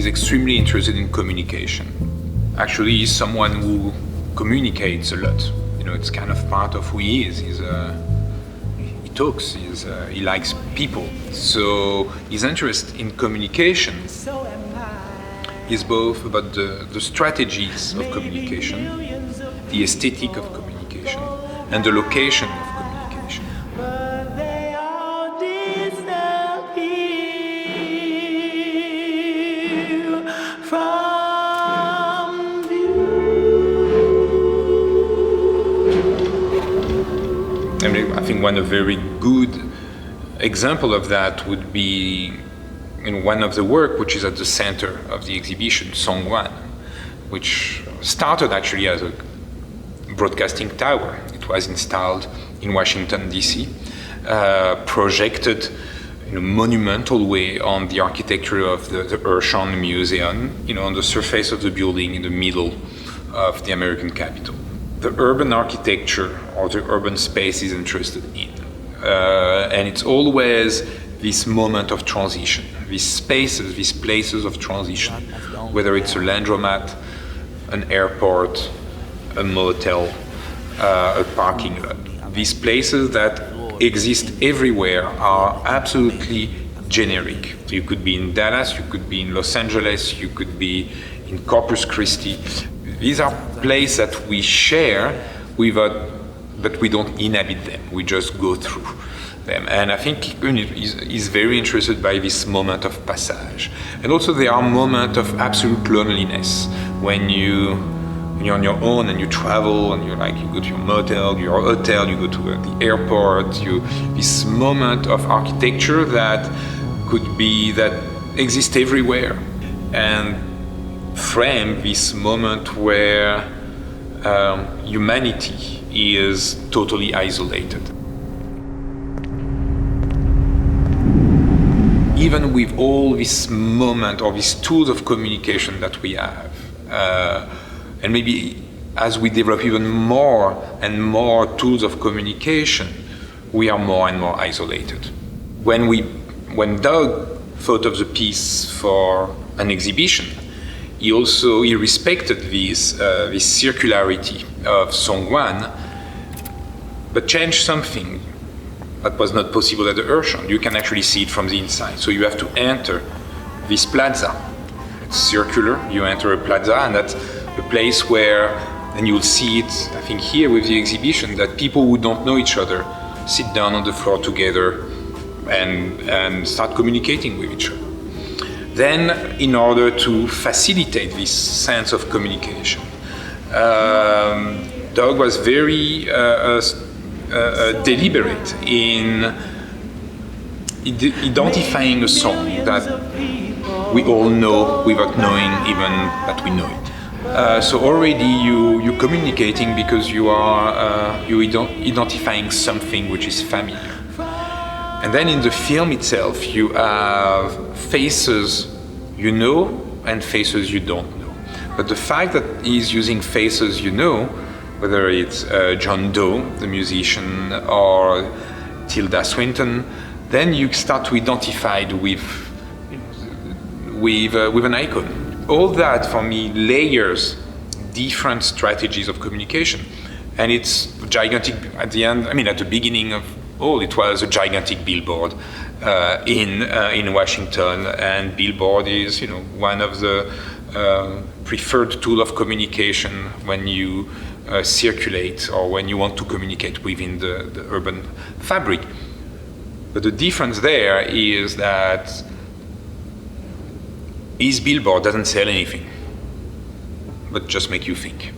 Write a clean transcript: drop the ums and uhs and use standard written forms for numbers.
is extremely interested in communication. Actually, he's someone who communicates a lot. You know, it's kind of part of who he is. He talks, he likes people. So his interest in communication is both about the strategies of communication, the aesthetic of communication, and the location of communication. I think one of very good example of that would be in one of the work which is at the center of the exhibition, Song 1, which started actually as a broadcasting tower. It was installed in Washington, D.C., projected in a monumental way on the architecture of the Hirshhorn Museum, you know, on the surface of the building in the middle of the American Capitol. The urban architecture or the urban space is interested in. And it's always this moment of transition, these spaces, these places of transition, whether it's a laundromat, an airport, a motel, a parking lot. These places that exist everywhere are absolutely generic. So you could be in Dallas, you could be in Los Angeles, you could be in Corpus Christi. These are places that we share but we don't inhabit them. We just go through them. And I think he's very interested by this moment of passage. And also there are moments of absolute loneliness when you're on your own and you travel and you go to your motel, your hotel, you go to the airport. This moment of architecture that exists everywhere, and frame this moment where humanity is totally isolated. Even with all this moment or these tools of communication that we have, and maybe as we develop even more and more tools of communication, we are more and more isolated. When Doug thought of the piece for an exhibition, he respected this circularity of Song 1, but changed something that was not possible at the Hirshhorn. You can actually see it from the inside. So you have to enter this plaza. It's circular, you enter a plaza, and that's a place where, and you'll see it, I think here with the exhibition, that people who don't know each other sit down on the floor together and start communicating with each other. Then, in order to facilitate this sense of communication, Doug was very deliberate in identifying a song that we all know without knowing even that we know it. So already you're communicating because you're identifying something which is familiar. And then in the film itself, you have faces you know and faces you don't know. But the fact that he's using faces you know, whether it's John Doe, the musician, or Tilda Swinton, then you start to identify with an icon. All that, for me, layers different strategies of communication. And it's gigantic at the end, at the beginning of all, it was a gigantic billboard in Washington, and billboard is, one of the preferred tool of communication when you circulate or when you want to communicate within the urban fabric. But the difference there is that his billboard doesn't sell anything, but just make you think.